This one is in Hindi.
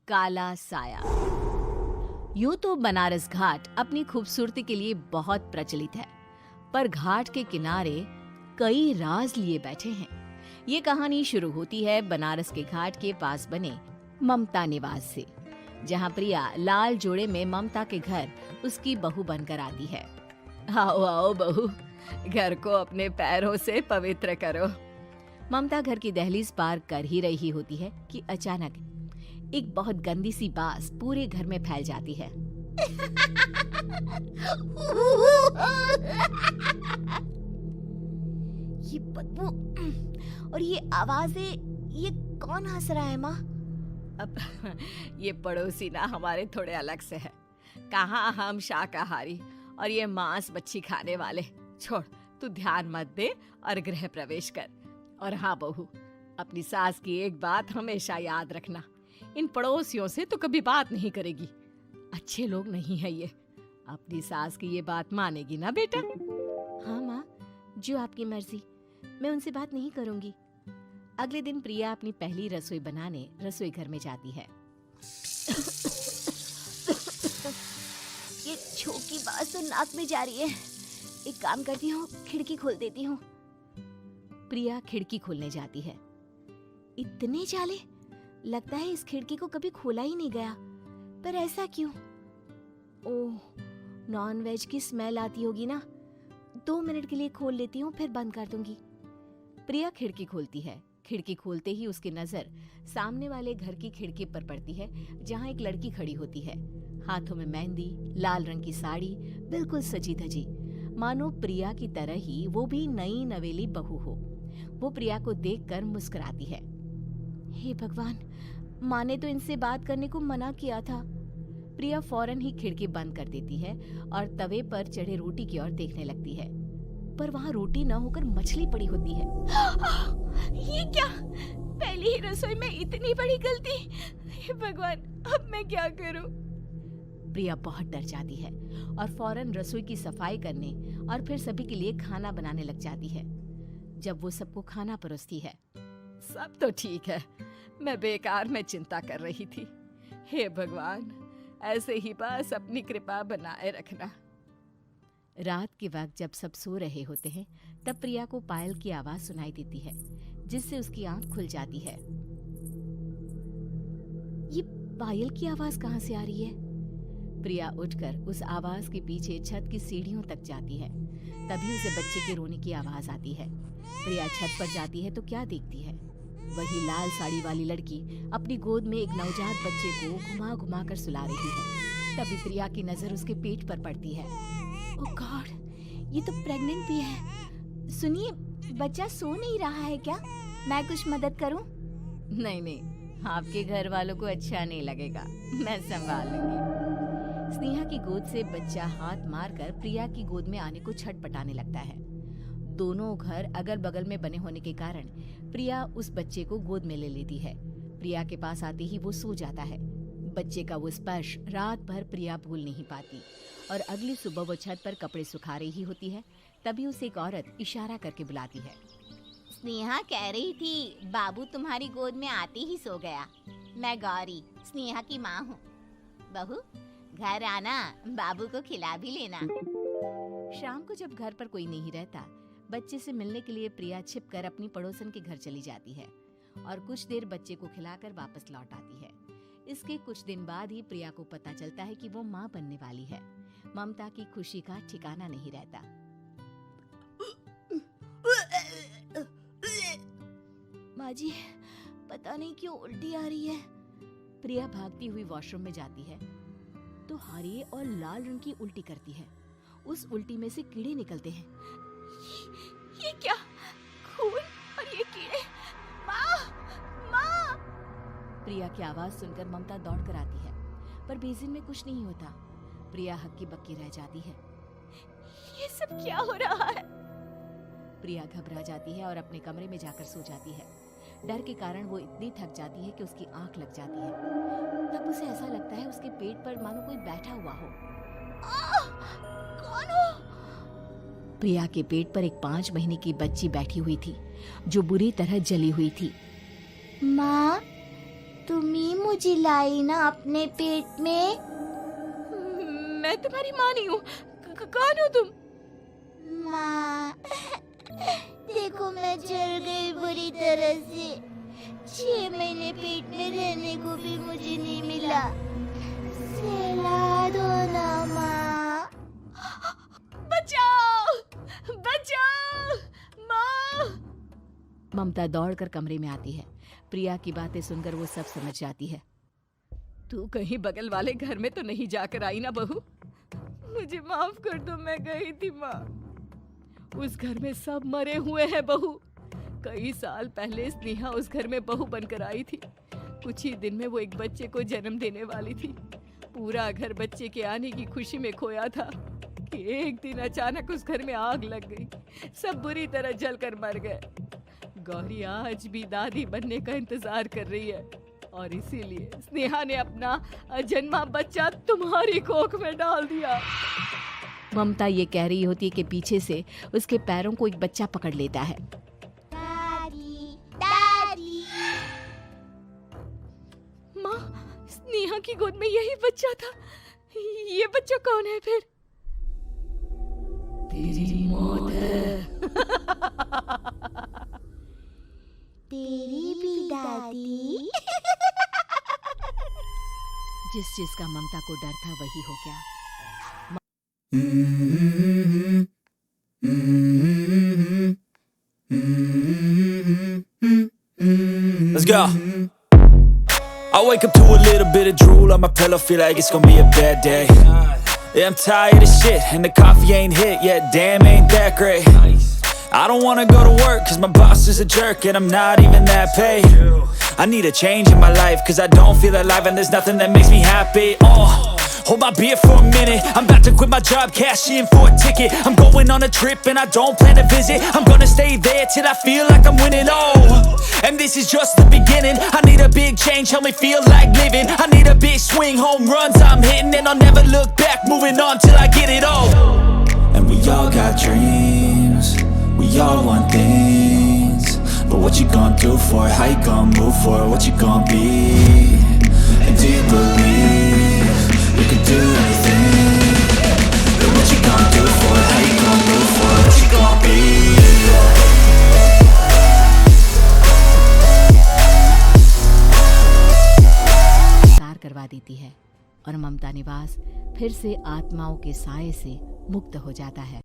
काला साया। यूं तो बनारस घाट अपनी खूबसूरती के लिए बहुत प्रचलित है, पर घाट के किनारे कई राज लिए बैठे हैं। ये कहानी शुरू होती है बनारस के घाट के पास बने ममता निवास से, जहां प्रिया लाल जोड़े में ममता के घर उसकी बहू बनकर आती है। आओ आओ बहू, घर को अपने पैरों से पवित्र करो। ममता घर की दहलीज पार कर ही रही होती है कि अचानक एक बहुत गंदी सी बास पूरे घर में फैल जाती है। ये बदबू और ये आवाजें, ये कौन हंस रहा है माँ? अब ये पड़ोसी ना हमारे थोड़े अलग से है। कहाँ हम शाकाहारी और ये मांस मच्छी खाने वाले। छोड़, तू ध्यान मत दे और गृह प्रवेश कर। और हाँ बहू, अपनी सास की एक बात हमेशा याद रखना, इन पड़ोसियों से तो कभी बात नहीं करेगी। अच्छे लोग नहीं है ये। अपनी सास की ये बात मानेगी ना बेटा? हाँ माँ, जो आपकी मर्जी, मैं उनसे बात नहीं करूंगी। अगले दिन प्रिया अपनी पहली रसोई बनाने रसोई घर में जाती है। ये छोकी बात तो नाक में जा रही है। एक काम करती हूँ, खिड़की खोल देती हूँ। प्रिया खिड़की खोलने जाती है। इतने जाले, लगता है इस खिड़की को कभी खोला ही नहीं गया। पर ऐसा क्यों? ओह, नॉन वेज की स्मेल आती होगी ना। 2 मिनट के लिए खोल लेती हूँ, फिर बंद कर दूंगी। प्रिया खिड़की खोलती है। खिड़की खोलते ही उसकी नजर सामने वाले घर की खिड़की पर पड़ती है, जहाँ एक लड़की खड़ी होती है। हाथों में मेहंदी, लाल रंग की साड़ी, बिल्कुल सजी धजी, मानो प्रिया की तरह ही वो भी नई नवेली बहू हो। वो प्रिया को देखकर मुस्कुराती है। हे भगवान, माँ ने तो इनसे बात करने को मना किया था। प्रिया फौरन ही खिड़की बंद कर देती है और तवे पर चढ़े रोटी की ओर देखने लगती है, पर वहाँ रोटी न होकर मछली पड़ी होती है। ये क्या? पहली ही रसोई में इतनी बड़ी गलती। हे भगवान, अब मैं क्या करूं? प्रिया बहुत डर जाती है और फौरन रसोई की सफाई करने और फिर सभी के लिए खाना बनाने लग जाती है। जब वो सबको खाना परोसती है, सब तो ठीक है, मैं बेकार में चिंता कर रही थी। हे भगवान, ऐसे ही बस अपनी कृपा बनाए रखना। रात के वक्त जब सब सो रहे होते हैं, तब प्रिया को पायल की आवाज सुनाई देती है, जिससे उसकी आंख खुल जाती है। ये पायल की आवाज कहाँ से आ रही है? प्रिया उठकर उस आवाज के पीछे छत की सीढ़ियों तक जाती है। तभी उसे बच्चे के रोने की आवाज आती है। प्रिया छत पर जाती है तो क्या देखती है? वही लाल साड़ी वाली लड़की अपनी गोद में एक नवजात बच्चे को घुमा घुमा कर सुला रही है। तभी प्रिया की नजर उसके पेट पर पड़ती है। ओह गॉड, ये तो प्रेग्नेंट भी है। सुनिए, बच्चा सो नहीं रहा है क्या? मैं कुछ मदद करूं? नहीं नहीं, आपके घर वालों को अच्छा नहीं लगेगा, मैं संभाल लूंगी। स्नेहा की गोद से बच्चा हाथ मारकर प्रिया की गोद में आने को छटपटाने लगता है। दोनों घर अगल बगल में बने होने के कारण प्रिया उस बच्चे को गोद में ले लेती है। प्रिया के पास आते ही वो सो जाता है। बच्चे का वो स्पर्श रात भर प्रिया भूल नहीं पाती और अगली सुबह वो छत पर कपड़े सुखा रही होती है। तभी उसे एक औरत इशारा करके बुलाती है। स्नेहा कह रही थी बाबू तुम्हारी गोद में आते ही सो गया। मैं गौरी, स्नेहा की माँ हूँ। बहू, घर आना, बाबू को खिला भी लेना। शाम को जब घर पर कोई नहीं रहता, बच्चे से मिलने के लिए प्रिया छिपकर अपनी पड़ोसन के घर चली जाती है और कुछ देर बच्चे को खिलाकर वापस लौट आती है। इसके कुछ दिन बाद ही प्रिया को पता चलता है कि वो माँ बनने वाली है। ममता की खुशी का ठिकाना नहीं रहता। माँ जी, पता नहीं क्यों उल्टी आ रही है। प्रिया भागती हुई वॉशरूम में जाती है तो हरे और लाल रंग की उल्टी करती है। उस उल्टी में से कीड़े निकलते हैं। ये क्या? खून और ये कीड़े! माँ! माँ! प्रिया की आवाज सुनकर ममता दौड़ कर आती है, पर बेसिन में कुछ नहीं होता। प्रिया हक्की बक्की रह जाती है। ये सब क्या हो रहा है? प्रिया घबरा जाती है और अपने कमरे में जाकर सो जाती है। डर के कारण वो इतनी थक जाती है कि उसकी आंख लग जाती है। तब उसे ऐसा लगता है उसके पेट पर मानो कोई बैठा हुआ हो। कौन हो? प्रिया के पेट पर एक 5 महीने की बच्ची बैठी हुई थी, जो बुरी तरह जली हुई थी। माँ, तुम ही मुझे लाई ना अपने पेट में। मैं तुम्हारी माँ नहीं हूँ। कौन हो तुम? माँ, देखो मैं जल गई बुरी तरह से। 6 महीने पेट में रहने को भी मुझे नहीं मिला। सहला दो ना माँ। बचाओ, बचाओ, माँ। ममता दौड़कर कमरे में आती है। प्रिया की बातें सुनकर वो सब समझ जाती है। तू कहीं बगल वाले घर में तो नहीं जाकर आई ना बहू? मुझे माफ कर दो, मैं गई थी माँ। उस घर में सब मरे हुए हैं बहू। कई साल पहले स्नेहा उस घर में बहू बनकर आई थी। कुछ ही दिन में वो एक बच्चे को जन्म देने वाली थी। पूरा घर बच्चे के आने की खुशी में खोया था कि एक दिन अचानक उस घर में आग लग गई। सब बुरी तरह जलकर मर गए। गौरी आज भी दादी बनने का इंतजार कर रही है और इसीलिए स्नेहा ने अपना अजन्मा बच्चा तुम्हारी कोख में डाल दिया। ममता ये कह रही होती है कि पीछे से उसके पैरों को एक बच्चा पकड़ लेता है। दादी, दादी। माँ, स्नेहा की गोद में यही बच्चा था। ये बच्चा कौन है फिर? तेरी मौत है। तेरी भी दादी। जिस चीज का ममता को डर था वही हो गया। Let's go. I wake up to a little bit of drool on my pillow, feel like it's gonna be a bad day. Yeah, I'm tired of shit, and the coffee ain't hit yet, damn ain't that great. I don't wanna go to work, cause my boss is a jerk, and I'm not even that paid. I need a change in my life, cause I don't feel alive, and there's nothing that makes me happy. Hold my beer for a minute, I'm about to quit my job, cash in for a ticket. I'm going on a trip, and I don't plan to visit. I'm gonna stay there till I feel like I'm winning, and this is just the beginning. I need a big change, help me feel like living. I need a big swing, home runs I'm hitting, and I'll never look back, moving on till I get it all. And we all got dreams, we all want things, but what you gonna do for it? How you gonna move for it? What you gonna be? And do you believe you can do anything? But what you gonna do for it? How you gonna move for it? What you gonna be? करवा देती है और ममता निवास फिर से आत्माओं के साए से मुक्त हो जाता है।